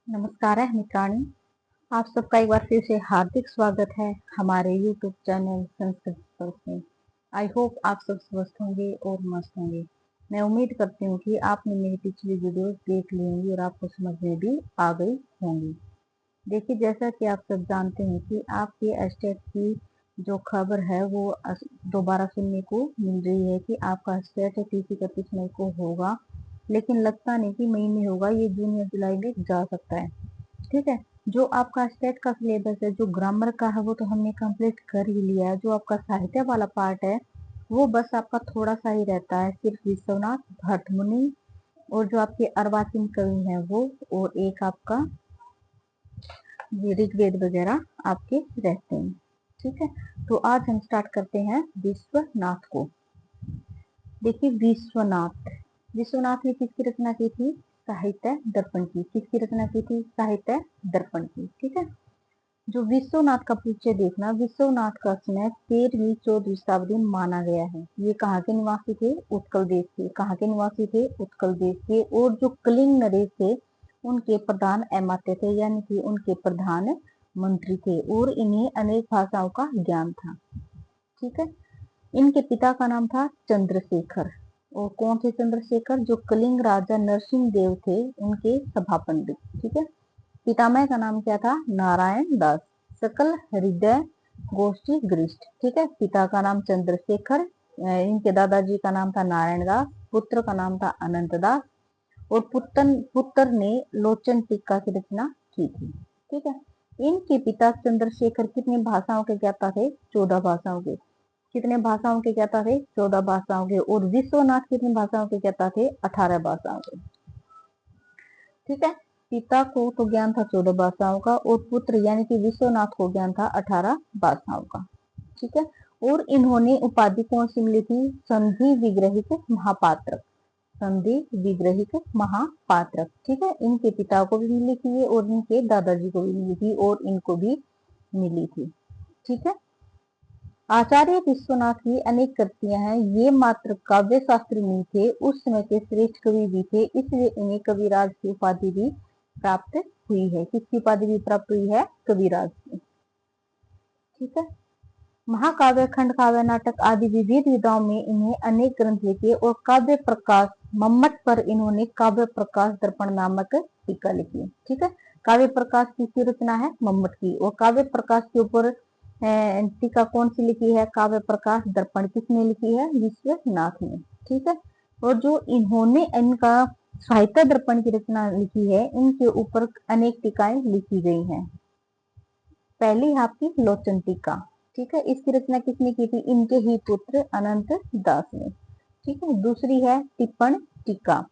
नमस्कार है मित्राणी। आप सबका एक बार फिर से हार्दिक स्वागत है हमारे YouTube चैनल संस्कृत स्पर्श में। आई होप आप सब स्वस्थ होंगे और मस्त होंगे। मैं उम्मीद करती हूँ कि आपने मेरी पिछली वीडियोस देख ली होंगी और आपको समझ में भी आ गई होंगी। देखिए, जैसा कि आप सब जानते हैं कि आपके एस्टेट की जो खबर है वो दोबारा सुनने को मिल रही है कि आपका एस्टेट 30-31 मई को होगा, लेकिन लगता नहीं कि मई में होगा, ये जून या जुलाई में जा सकता है। ठीक है। जो आपका स्टेट का सिलेबस है, जो ग्रामर का है, वो तो हमने कंप्लीट कर ही लिया है। जो आपका साहित्य वाला पार्ट है वो बस आपका थोड़ा सा ही रहता है, सिर्फ विश्वनाथ भट्टमुनि और जो आपके अर्वाचीन कवि हैं वो, और एक आपका ऋग्वेद वगैरह आपके रहते हैं। ठीक है। तो आज हम स्टार्ट करते हैं विश्वनाथ को। देखिए, विश्वनाथ विश्वनाथ ने किसकी रचना की थी? साहित्य दर्पण की। किसकी रचना की थी? साहित्य दर्पण की। ठीक है। जो विश्वनाथ का परिचय देखना, विश्वनाथ का समय 13वीं-14वीं शताब्दी में माना गया है। ये कहाँ के निवासी थे? उत्कल देश के। कहाँ के निवासी थे? उत्कल देश के। और जो कलिंग नरेश थे उनके प्रधान अमात्य थे, यानी कि उनके प्रधान मंत्री थे, और इन्हें अनेक भाषाओं का ज्ञान था। ठीक है। इनके पिता का नाम था चंद्रशेखर। और कौन थे चंद्रशेखर? जो कलिंग राजा नरसिंह देव थे उनके सभा पंडित। ठीक है। पितामह का नाम क्या था? नारायण दास। सकल हृदय गोष्ठी गृष्ट। ठीक है। पिता का नाम चंद्रशेखर, इनके दादाजी का नाम था नारायण दास, पुत्र का नाम था अनंत दास, और पुत्र ने लोचन टीका की रचना की थी। ठीक है। इनके पिता चंद्रशेखर कितनी भाषाओं के ज्ञाता थे? 14 भाषाओं के। कितने भाषाओं के ज्ञाता थे? 14 भाषाओं के। और विश्वनाथ कितनी भाषाओं के ज्ञाता थे? 18 भाषाओं के। ठीक है। पिता को तो ज्ञान था 14 भाषाओं का, और पुत्र यानी कि विश्वनाथ को ज्ञान था 18 भाषाओं का। ठीक है। और इन्होंने उपाधि कौन सी मिली थी? संधि विग्रहिक महापात्र। संधि विग्रहिक महापात्र। ठीक है। इनके पिता को भी मिली थी और इनके दादाजी को भी मिली थी और इनको भी मिली थी। ठीक है। आचार्य विश्वनाथ की अनेक कृतियां हैं। ये मात्र काव्य शास्त्री नहीं थे, उस समय के श्रेष्ठ कवि भी थे, इसलिए इन्हें कविराज की उपाधि भी प्राप्त हुई है। किसकी उपाधि भी प्राप्त हुई है? कविराज की। ठीक है। महाकाव्य, खंड काव्य, नाटक आदि विविध विधाओं में इन्हें अनेक ग्रंथ लिखे, और काव्य प्रकाश मम्मट पर इन्होंने काव्य प्रकाश दर्पण नामक टीका लिखी। ठीक है। काव्य प्रकाश की रचना है? मम्मट की। और काव्य प्रकाश के ऊपर टीका कौन सी लिखी है? काव्य प्रकाश दर्पण किसने लिखी है? विश्वनाथ ने। ठीक है। और जो इन्होंने इनका साहित्य दर्पण की रचना लिखी है, इनके ऊपर अनेक टीकाएं लिखी गई हैं। पहली आपकी लोचन टीका। ठीक है। इसकी रचना किसने की थी? इनके ही पुत्र अनंत दास ने। ठीक है। दूसरी है टिप्पण टीका।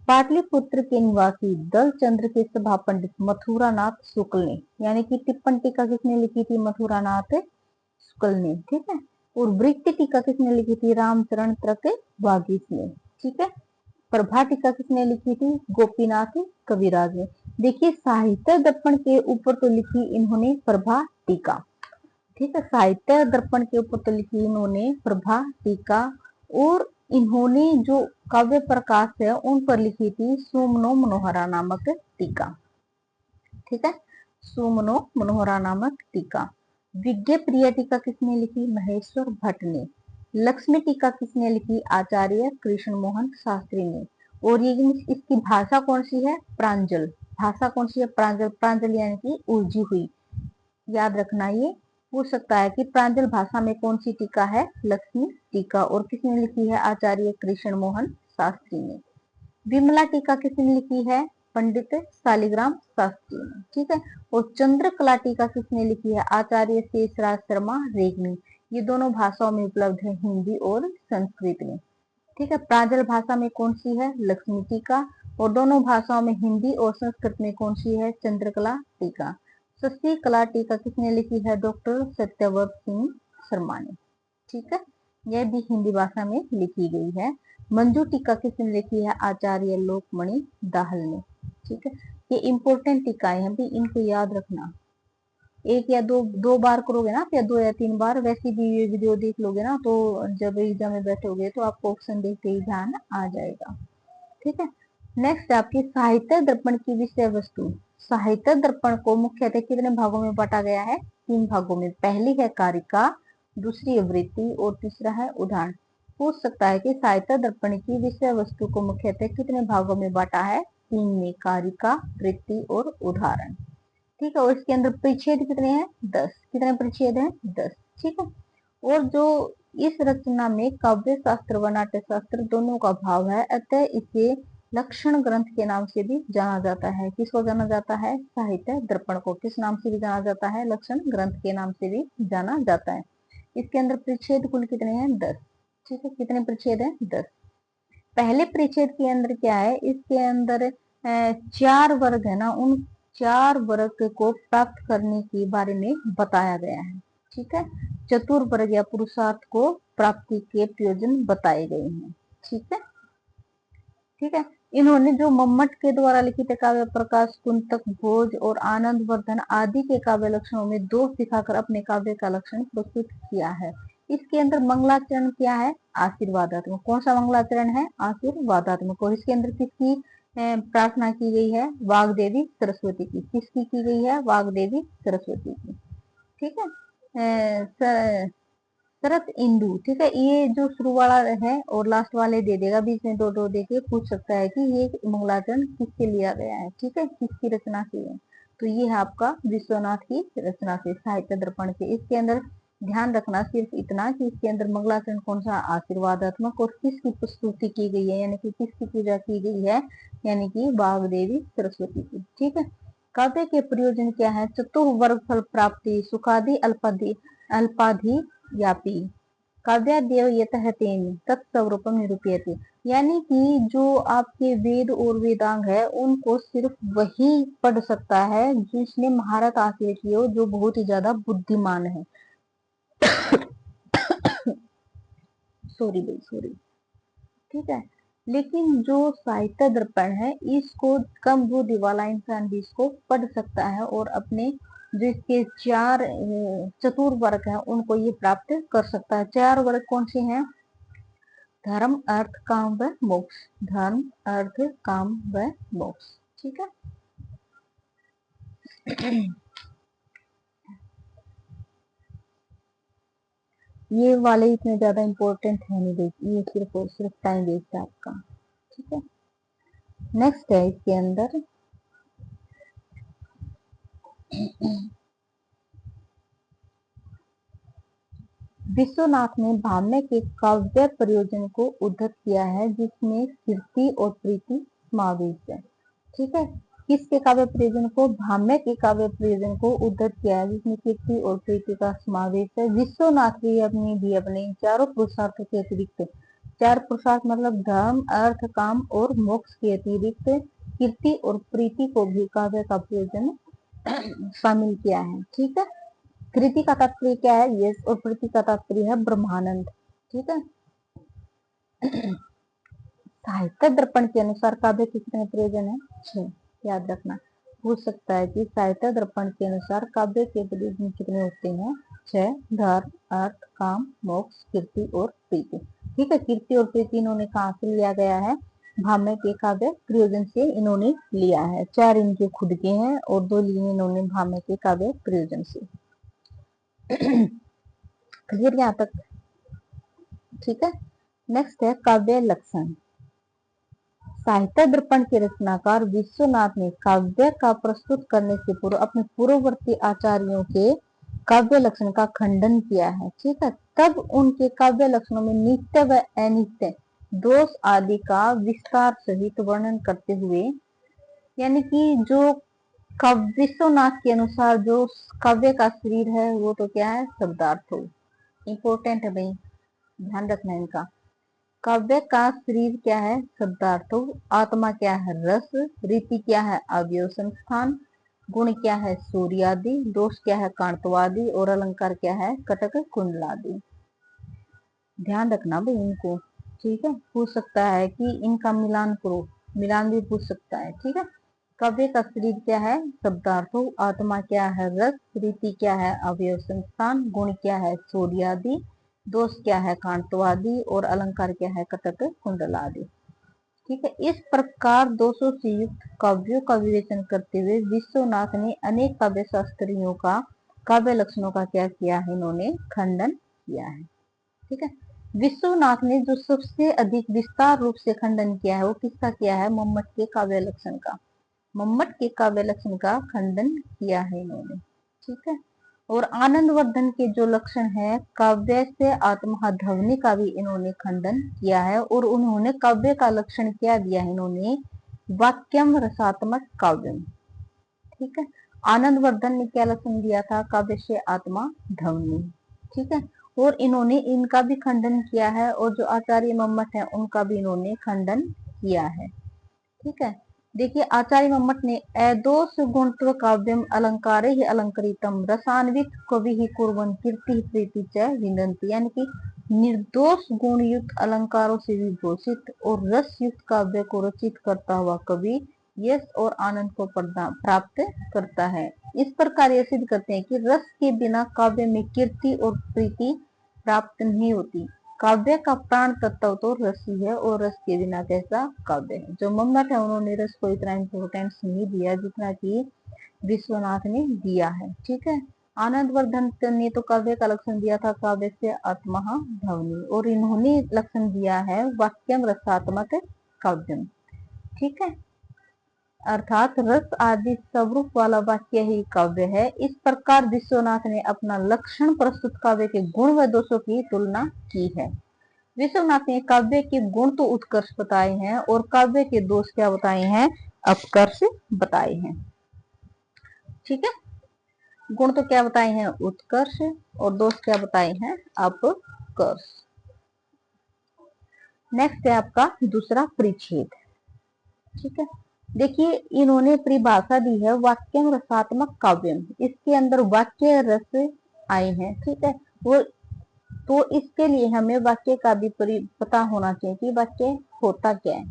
पाटलिपुत्र के निवासी दल चंद्र के सभा पंडित मथुरानाथ शुक्ल ने, यानी कि टिप्पण टीका किसने लिखी थी? मथुरानाथ शुक्ल ने। ठीक है। और वृत्ति टीका किसने लिखी थी? रामचरण तृक वागीश ने। ठीक है। प्रभा टीका किसने लिखी थी? गोपीनाथ कविराज ने। देखिए, साहित्य दर्पण के ऊपर तो लिखी इन्होंने प्रभा टीका। ठीक है। साहित्य दर्पण के ऊपर तो लिखी इन्होंने प्रभा टीका, और इन्होंने जो काव्य प्रकाश है उन पर लिखी थी सुमनो मनोहरा नामक टीका। ठीक है। सुमनो मनोहरा नामक टीका। विज्ञ प्रिय टीका किसने लिखी? महेश्वर भट्ट ने। लक्ष्मी टीका किसने लिखी? आचार्य कृष्ण मोहन शास्त्री ने। और ये इसकी भाषा कौन सी है? प्रांजल। भाषा कौन सी है? प्रांजल। प्रांजल यानी कि उलझी हुई। याद रखना, ये पूछ सकता है कि प्रांजल भाषा में कौन सी टीका है? लक्ष्मी टीका। और किसने लिखी है? आचार्य कृष्ण मोहन शास्त्री ने। विमला टीका किसने लिखी है? पंडित शालिग्राम शास्त्री ने। ठीक है। और चंद्रकला टीका किसने लिखी है? आचार्य शेषराज शर्मा रेग्मी। ये दोनों भाषाओं में उपलब्ध है, हिंदी और संस्कृत में। ठीक है। प्रांजल भाषा में कौन सी है? लक्ष्मी टीका। और दोनों भाषाओं में, हिंदी और संस्कृत में, कौन सी है? चंद्रकला टीका। शशि कला टीका किसने लिखी है? डॉक्टर सत्यव्रत सिंह शर्मा ने। ठीक है। यह भी हिंदी भाषा में लिखी गई है। मंजू टीका किसने लिखी है? आचार्य लोकमणि दाहल ने। ठीक है। ये इंपॉर्टेंट टीकाएं हैं, भी इनको याद रखना। एक या दो बार करोगे ना, या 2 या 3 बार, वैसी भी ये वीडियो देख लोगे ना, तो जब एग्जाम में बैठोगे तो आपको ऑप्शन देखते ही ध्यान आ जाएगा। ठीक है। नेक्स्ट आपकी साहित्य दर्पण की विषय वस्तु। साहित्य दर्पण को मुख्यतः कितने भागों में बांटा गया है? 3 भागों में। पहली है कारिका, दूसरी वृत्ति और तीसरा है उदाहरण। पूछ सकता है कि साहित्य दर्पण की विषय वस्तु को मुख्यतः कितने भागों में बांटा है? 3 में, कारिका, वृत्ति और उदाहरण। ठीक है, और इसके अंदर परिच्छेद कितने हैं? 10। कितने परिच्छेद हैं? 10। ठीक है, और जो इस रचना में काव्य शास्त्र व नाट्य शास्त्र दोनों का भाव है, अतः इसे लक्षण ग्रंथ के नाम से भी जाना जाता है। किसको जाना जाता है? साहित्य दर्पण को किस नाम से भी जाना जाता है? लक्षण ग्रंथ के नाम से भी जाना जाता है। इसके अंदर परिच्छेद कुल कितने हैं? 10। ठीक है, कितने परिच्छेद हैं? 10। पहले परिच्छेद के अंदर क्या है? इसके अंदर 4 वर्ग है ना, उन 4 वर्ग को प्राप्त करने के बारे में बताया गया है। ठीक है, चतुर्वर्ग या पुरुषार्थ को प्राप्ति के प्रयोजन बताए गए हैं। ठीक है, ठीक है। इन्होंने जो मम्मट के द्वारा लिखित काव्य प्रकाश, कुंतक, भोज और आनंद वर्धन आदि के काव्य लक्षणों में दोष दिखाकर अपने काव्य का लक्षण प्रस्तुत किया है। इसके अंदर मंगलाचरण क्या है? आशीर्वादात्मक। कौन सा मंगलाचरण है? आशीर्वादात्मक। और इसके अंदर किसकी प्रार्थना की गई है? वाग्देवी सरस्वती की। किसकी की गई है? वाग्देवी सरस्वती की। ठीक है, शरत इंदु। ठीक है, ये जो शुरू वाला है और लास्ट वाले दे देगा, बीच में दो दो देके पूछ सकता है कि ये मंगलाचरण किससे लिया गया है। ठीक है, किसकी रचना से है? तो ये है आपका विश्वनाथ की रचना से, साहित्य दर्पण से। इसके अंदर ध्यान रखना सिर्फ इतना कि इसके अंदर मंगलाचरण कौन सा? आशीर्वादात्मक। और किसकी प्रस्तुति की गई है, यानी कि किसकी पूजा की गई है? यानी कि वाग्देवी सरस्वती की। ठीक है, काव्य के प्रयोजन क्या है? चतुर्वर्ग फल प्राप्ति, सुखादि अल्पादि अल्पाधि व्यापी, काव्यादेव यतहतेन तत्स्वरूपम निरूपयते। यानी कि जो आपके वेद और वेदांग है, उनको सिर्फ वही पढ़ सकता है जिसने महारत हासिल की हो, जो बहुत ही ज्यादा बुद्धिमान है। सॉरी भाई, सॉरी। ठीक है, लेकिन जो साहित्य दर्पण है, इसको कम बुद्धि वाला इंसान भी इसको पढ़ सकता है और अपने जो इसके 4 चतुर वर्ग है, उनको ये प्राप्त कर सकता है। 4 वर्ग कौन से हैं? धर्म, अर्थ, काम व मोक्ष। धर्म, अर्थ, काम व मोक्ष। ठीक है। ये वाले इतने ज्यादा इंपॉर्टेंट है नहीं, देखिए ये सिर्फ और सिर्फ टाइम वेस्ट है आपका। ठीक है, नेक्स्ट है इसके अंदर विश्वनाथ ने भाम्य के काव्य प्रयोजन को उद्धत किया है, जिसमें कीर्ति और प्रीति समावेश है। ठीक है, किसके काव्य प्रयोजन को? भाम्य के काव्य प्रयोजन को उद्धत किया है, जिसमें कीर्ति और प्रीति का समावेश है। विश्वनाथ भी अपने चारों पुरुषार्थों के अतिरिक्त, 4 पुरुषार्थ मतलब धर्म, अर्थ, काम और मोक्ष के अतिरिक्त कीर्ति और प्रीति को भी काव्य का प्रयोजन शामिल किया है। ठीक है, कृति का तात्पर्य क्या है? यश, और प्रीति का तात्पर्य है ब्रह्मानंद। ठीक है, साहित्य दर्पण के अनुसार काव्य के कितने प्रयोजन है? 6। याद रखना, पूछ सकता है कि साहित्य दर्पण के अनुसार काव्य के प्रयोजन कितने होते हैं? 6। धर्म, अर्थ, काम, मोक्ष, कीर्ति और प्रीति। ठीक है, कीर्ति और प्रीति इन्होंने कहाँ से लिया गया है? भाम्य के काव्य प्रयोजन से इन्होंने लिया है। 4 इनके खुद के हैं और 2 लिए इन्होंने भाम्य के काव्य प्रयोजन से। क्लियर यहाँ तक? ठीक है, नेक्स्ट है काव्य लक्षण। साहित्य दर्पण के रचनाकार विश्वनाथ ने काव्य का प्रस्तुत करने से पूर्व अपने पूर्ववर्ती आचार्यों के काव्य लक्षण का खंडन किया है। ठीक है, तब उनके काव्य लक्षणों में नित्य व अनित्य दोष आदि का विस्तार सहित वर्णन करते हुए, यानी कि जो विश्वनाथ के अनुसार जो काव्य का शरीर है, वो तो क्या है? शब्दार्थ हो। इंपॉर्टेंट है भाई, ध्यान रखना है इनका। काव्य का शरीर क्या है? शब्दार्थ। आत्मा क्या है? रस। रीति क्या है? अवयव संस्थान। गुण क्या है? सूर्यादि। दोष क्या है? कांतवादि। और अलंकार क्या है? कटक कुंडलादि। ध्यान रखना भाई इनको। ठीक है, पूछ सकता है कि इनका मिलान करो, मिलान भी पूछ सकता है। ठीक है, काव्य का शरीर क्या है? शब्दार्थ। आत्मा क्या है? रस। रीति क्या है? अवयव संस्थान। गुण क्या है? सूर्यादि। दोष क्या है? कांतवादि। और अलंकार क्या है? कटक कुंडलादि। ठीक है। इस प्रकार 200 से युक्त काव्यों का विवेचन करते हुए विश्वनाथ ने अनेक काव्य शास्त्रियों का काव्य लक्षणों का क्या किया है, इन्होंने खंडन किया है। ठीक है। विश्वनाथ ने जो सबसे अधिक विस्तार रूप से खंडन किया है वो किसका किया है, मम्मट के काव्य लक्षण का। मम्मट के काव्य लक्षण का खंडन किया है इन्होंने। ठीक है। और आनंदवर्धन के जो लक्षण है काव्य से आत्मा ध्वनि का भी इन्होंने खंडन किया है। और उन्होंने काव्य का लक्षण क्या दिया है, इन्होंने वाक्यम रसात्मक काव्यम। ठीक है। आनंदवर्धन ने क्या लक्षण दिया था, काव्य से आत्मा ध्वनि। ठीक है। और इन्होंने इनका भी खंडन किया है, और जो आचार्य मम्मट है उनका भी इन्होंने खंडन किया है। ठीक है। देखिए आचार्य मम्मट ने अदोष गुणत्व काव्यम अलंकारे ही अलंकृतम रसान्वित कवि ही कुर्वन् कीर्ति प्रीति च विनंती, यानी कि निर्दोष गुण युक्त अलंकारों से विभूषित और रस युक्त काव्य को रचित करता हुआ कवि यश और आनंद को प्राप्त करता है। इस प्रकार यह सिद्ध करते हैं कि रस के बिना काव्य में कीर्ति और प्रीति प्राप्त नहीं होती। काव्य का प्राण तत्व तो रस ही है, और रस के बिना कैसा काव्य है। जो मम्मट है उन्होंने रस को इतना इम्पोर्टेंस नहीं दिया जितना कि विश्वनाथ ने दिया है। ठीक है। आनंदवर्धन ने तो काव्य का लक्षण दिया था काव्य से आत्मा ध्वनि, और इन्होंने लक्षण दिया है वाक्यम रसात्मक काव्यम। ठीक है। अर्थात रस आदि स्वरूप वाला वाक्य ही काव्य है। इस प्रकार विश्वनाथ ने अपना लक्षण प्रस्तुत काव्य के गुण व दोषों की तुलना की है। विश्वनाथ ने काव्य के गुण तो उत्कर्ष बताए हैं, और काव्य के दोष क्या बताए हैं, अपकर्ष बताए हैं। ठीक है। गुण तो क्या बताए हैं, उत्कर्ष, और दोष क्या बताए हैं, अपकर्ष। नेक्स्ट है आपका दूसरा परिच्छेद। ठीक है। देखिए इन्होंने परिभाषा दी है वाक्यम रसात्मक काव्यम। इसके अंदर वाक्य रस आए हैं। ठीक है। वो तो इसके लिए हमें वाक्य का भी पता होना चाहिए कि वाक्य होता क्या है।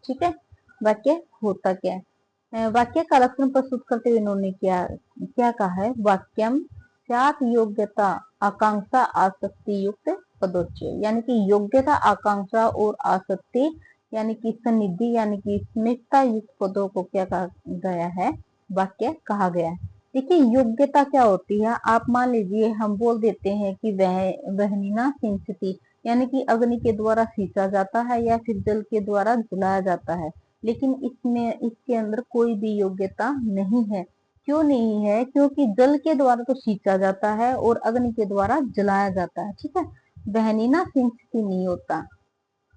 ठीक है। वाक्य होता क्या है। वाक्य का लक्षण प्रस्तुत करते हुए इन्होंने क्या क्या कहा है, वाक्यम स्यात् योग्यता आकांक्षा आसक्ति युक्त पदोच्चय, यानी कि योग्यता आकांक्षा और आसक्ति यानी कि सन्निधि यानी कि स्मितता युक्त पदों को क्या कहा गया है, वाक्य कहा गया है। देखिए योग्यता क्या होती है, आप मान लीजिए हम बोल देते हैं कि वहनीना सिंचती, यानी कि अग्नि के द्वारा सींचा जाता है या फिर जल के द्वारा जलाया जाता है, लेकिन इसमें इसके अंदर कोई भी योग्यता नहीं है। क्यों नहीं है, क्योंकि जल के द्वारा तो सींचा जाता है और अग्नि के द्वारा जलाया जाता है। ठीक है। वहनीना सिंचती नहीं होता,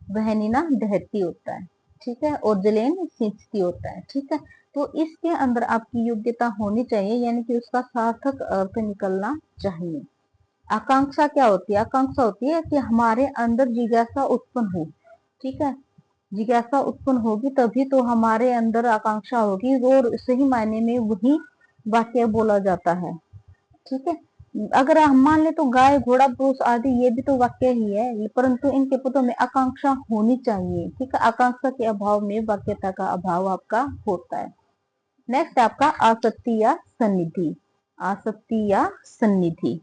वहनीना दहती होता है। ठीक है। और जलेन सिंचती होता है। ठीक है। तो इसके अंदर आपकी योग्यता होनी चाहिए, यानी कि उसका सार्थक अर्थ निकलना चाहिए। आकांक्षा क्या होती है, आकांक्षा होती है कि हमारे अंदर जिज्ञासा उत्पन्न हो। ठीक है। जिज्ञासा उत्पन्न होगी तभी तो हमारे अंदर आकांक्षा होगी, और सही मायने में वही वाक्य बोला जाता है। ठीक है। अगर हम मान ले तो गाय घोड़ा पुरुष आदि ये भी तो वाक्य ही है, परंतु इनके पदों में आकांक्षा होनी चाहिए। ठीक है। आकांक्षा के अभाव में वाक्यता का अभाव आपका होता है। नेक्स्ट आपका आसक्ति या सन्निधि। आसक्ति या सन्निधि,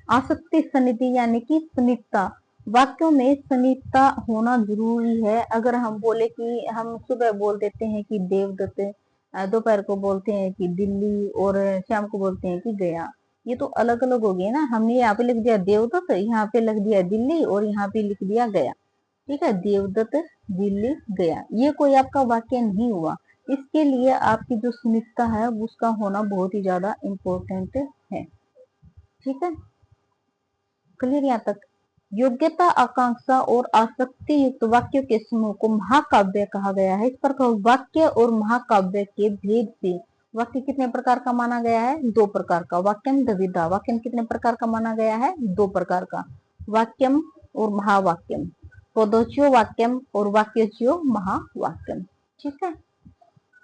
आसक्ति सन्निधि यानी कि समीपता। वाक्यों में समीपता होना जरूरी है। अगर हम बोले कि हम सुबह बोल देते हैं कि देवदत्त, दोपहर को बोलते हैं कि दिल्ली, और शाम को बोलते हैं कि गया, ये तो अलग अलग हो गए ना। हमने यहाँ पे लिख दिया देवदत्त, यहाँ पे लिख दिया दिल्ली, और यहाँ पे लिख दिया गया। ठीक है। देवदत्त दिल्ली गया, ये कोई आपका वाक्य नहीं हुआ। इसके लिए आपकी जो समीपता है उसका होना बहुत ही ज्यादा इम्पोर्टेंट है। ठीक है। क्लियर यहाँ तक। योग्यता आकांक्षा और आसक्ति युक्त वाक्यों के समूह को महाकाव्य कहा गया है। इस प्रकार वाक्य और महाकाव्य के भेद से वाक्य कितने प्रकार का माना गया है, दो प्रकार का। वाक्यम द्विधा, वाक्यम कितने प्रकार का माना गया है, दो प्रकार का, वाक्यम और महावाक्यम। पदोच्यो वाक्यम और वाक्योच्यो महावाक्यम। ठीक है।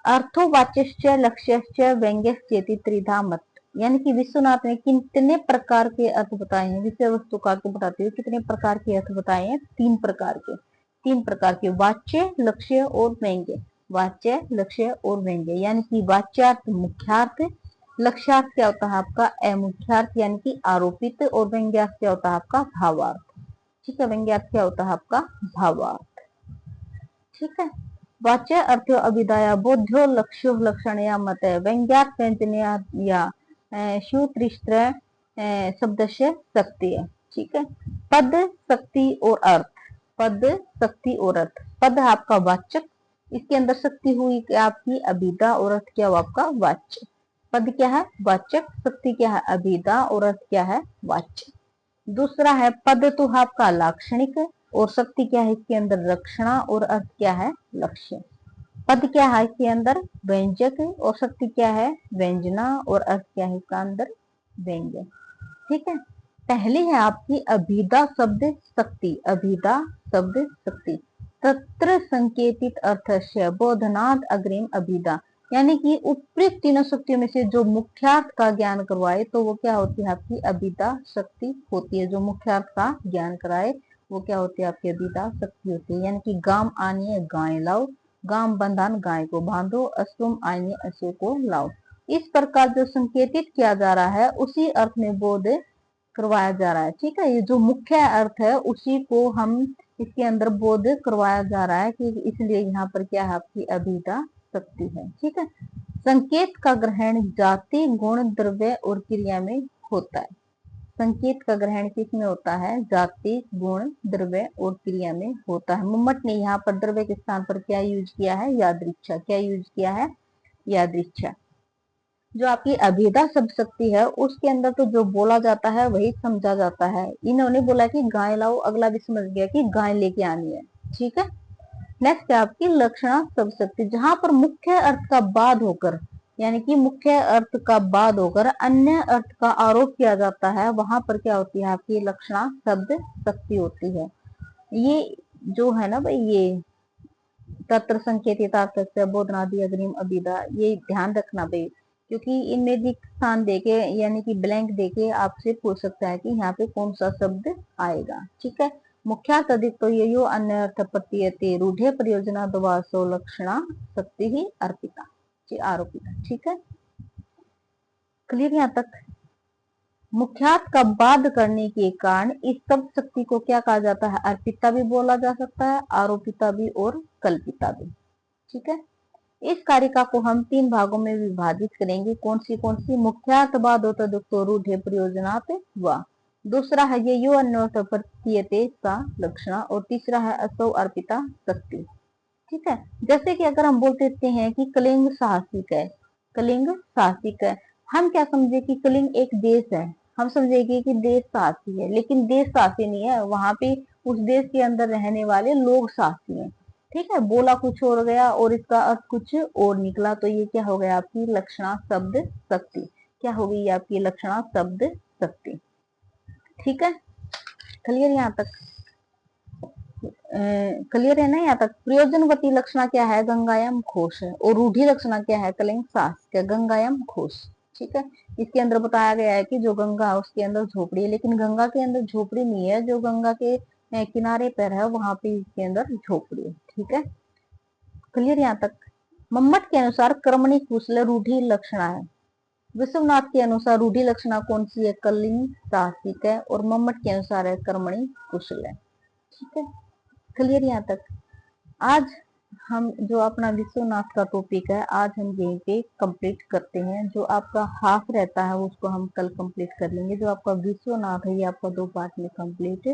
अर्थोवाच्यश्च लक्ष्यश्च व्यंग्यश्चेति त्रिधा मत, यानी कि विश्वनाथ ने कितने प्रकार के अर्थ बताए हैं, विषय वस्तु का अर्थ बताते हुए कितने प्रकार के अर्थ बताए हैं, तीन प्रकार के। तीन प्रकार के, वाच्य लक्ष्य और व्यंग्य। वाच्य लक्ष्य और व्यंग्य, यानी कि वाच्यार्थ मुख्यार्थ, लक्ष्यार्थ क्या होता है आपका अमुख्यार्थ यानी कि आरोपित, और व्यंग्यार्थ क्या होता है आपका भावार्थ। ठीक है, व्यंग्यार्थ क्या होता है आपका भावार्थ। ठीक है, वाच्य अर्थो अभिधाया बोध्यो लक्ष्यो लक्षण या मत व्यंग्यार्थ व्यंजनिया या सूत्रिस्त्र शब्द से शक्ति है। ठीक है, पद शक्ति और अर्थ, पद शक्ति और अर्थ। पद है आपका वाचक, इसके अंदर शक्ति हुई क्या आपकी अभिधा और अर्थ क्या हुआ आपका वाच्य। पद क्या है वाचक, शक्ति क्या है अभिधा और अर्थ क्या है वाच्य। दूसरा है पद तो आपका लाक्षणिक और शक्ति क्या है इसके अंदर रक्षणा और अर्थ क्या है लक्ष्य। पद क्या है इसके अंदर व्यंजक और शक्ति क्या है व्यंजना और अर्थ क्या है इसका अंदर व्यंजक। ठीक है, पहली है आपकी अभिधा शब्द शक्ति, अभिधा शब्द शक्ति तत्र संकेतित अर्थ से बोधनाद अग्रिम अभिधा, यानी कि उपयुक्त तीनों शक्तियों में से जो मुख्यार्थ का ज्ञान करवाए तो वो क्या होती है आपकी अभिधा शक्ति होती है। जो मुख्यार्थ का ज्ञान कराए वो क्या होती है आपकी अभिधा शक्ति होती है। यानी कि गाम आनिए गाय लाओ, गाम बंधन गाय को बांधो, अश्वम आनिए अश्व को लाओ। इस प्रकार जो संकेतित किया जा रहा है उसी अर्थ में बोध करवाया जा रहा है। ठीक है, ये जो मुख्य अर्थ है उसी को हम इसके अंदर बोध करवाया जा रहा है कि इसलिए यहाँ पर क्या है आपकी अभिधा शक्ति है। ठीक है, संकेत का ग्रहण जाति गुण द्रव्य और क्रिया में होता है। संकेत का ग्रहण किस में होता है जाति गुण द्रव्य और क्रिया में होता है। मम्मट ने यहाँ पर द्रव्य के स्थान पर क्या यूज किया है यादृच्छा, क्या यूज किया है यादृच्छा। जो आपकी अभिधा शब्द शक्ति है उसके अंदर तो जो बोला जाता है वही समझा जाता है। इन्होंने बोला कि गाय लाओ, अगला भी समझ गया कि गाय लेके आनी है। ठीक है, नेक्स्ट है आपकी लक्षणा शब्द शक्ति, जहां पर मुख्य अर्थ का बाद होकर यानी कि मुख्य अर्थ का बाद होकर अन्य अर्थ का आरोप किया जाता है वहां पर क्या होती है आपकी लक्षणा शब्द शक्ति होती है। ये जो है ना भाई ये तत्र संकेतित बोधनादि अग्रिम अभिधा, ये ध्यान रखना भाई, क्योंकि इनमें भी स्थान देके यानी कि ब्लैंक देके आपसे पूछ सकता है कि यहाँ पे कौन सा शब्द आएगा। ठीक है, मुख्यार्थ अधिक तो ये यो अन्य अर्थ प्रतीयते रूढ़े प्रयोजना द्वासो लक्षणा शक्ति ही अर्पिता आरोपिता। ठीक है, क्लियर यहाँ तक। मुख्यार्थ का बाद करने के कारण इस शब्द शक्ति को क्या कहा जाता है अर्पिता भी बोला जा सकता है, आरोपिता भी और कल्पिता भी। ठीक है, इस कारिका को हम 3 भागों में विभाजित करेंगे। कौन सी मुख्यार्थ बाद होता दुक्तो रूढ़े प्रयोजनात् व, दूसरा है ये यो अन्योर्थ प्रतीयते सा लक्षणा और तीसरा है असौ अर्पिता शक्ति। ठीक है, जैसे कि अगर हम बोल देते हैं कि कलिंग साहसिक है, कलिंग साहसिक है, हम क्या समझे कि कलिंग एक देश है, हम समझेंगे कि देश साहसी है, लेकिन देश साहसी नहीं है, वहां पे उस देश के अंदर रहने वाले लोग साहसी हैं। ठीक है, बोला कुछ और गया और इसका अर्थ कुछ और निकला, तो ये क्या हो गया आपकी लक्षणा शब्द शक्ति। क्या हो गई आपकी लक्षणा शब्द शक्ति। ठीक है, क्लियर यहाँ तक, क्लियर है ना यहाँ तक। प्रयोजनवती लक्षणा क्या है गंगायाम घोष है और रूढ़ी लक्षणा क्या है कलिंग सास क्या गंगायाम घोष। ठीक है, इसके अंदर बताया गया है कि जो गंगा है उसके अंदर झोपड़ी है, लेकिन गंगा के अंदर झोपड़ी नहीं है, जो गंगा के किनारे पर है वहां पे इसके अंदर झोपड़ी है। ठीक है, क्लियर यहाँ तक। मम्मट के अनुसार कर्मणि कुशल रूढ़ी लक्षणा है, विश्वनाथ के अनुसार रूढ़ी लक्षणा कौन सी है कलिंग साहसिक है और मम्मट के अनुसार है कर्मणि कुशल है। ठीक है, क्लियर यहाँ तक। आज हम जो अपना विश्वनाथ का टॉपिक है आज हम यहीं पे कंप्लीट करते हैं। जो आपका हाफ रहता है उसको हम कल कंप्लीट कर लेंगे। जो आपका विश्वनाथ है ये आपका 2 पार्ट में कंप्लीट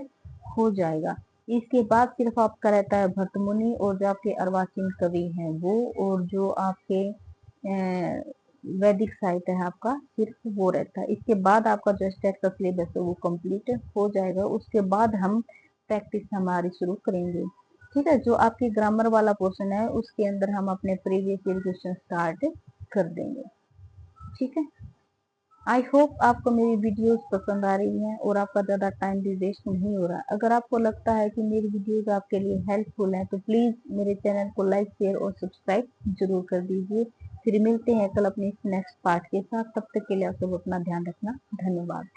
हो जाएगा। इसके बाद सिर्फ आपका रहता है भट्टमुनि और जो आपके अर्वाचीन कवि हैं वो, और जो आपके वैदिक साहित्य है आपका सिर्फ वो रहता है। इसके बाद आपका जो स्टेट का सिलेबस है वो कंप्लीट हो जाएगा। उसके बाद हम प्रैक्टिस हमारी शुरू करेंगे। ठीक है, जो आपकी ग्रामर वाला पोर्शन है उसके अंदर हम अपने प्रीवियस ईयर क्वेश्चन स्टार्ट कर देंगे। ठीक है, आई होप आपको मेरी वीडियोस पसंद आ रही हैं और आपका ज़्यादा टाइम भी वेस्ट नहीं हो रहा। अगर आपको लगता है कि मेरी वीडियोस आपके लिए हेल्पफुल हैं तो प्लीज़ मेरे चैनल को लाइक शेयर और सब्सक्राइब जरूर कर दीजिए। फिर मिलते हैं कल अपने नेक्स्ट पार्ट के साथ, तब तक के लिए आप सब अपना ध्यान रखना। धन्यवाद।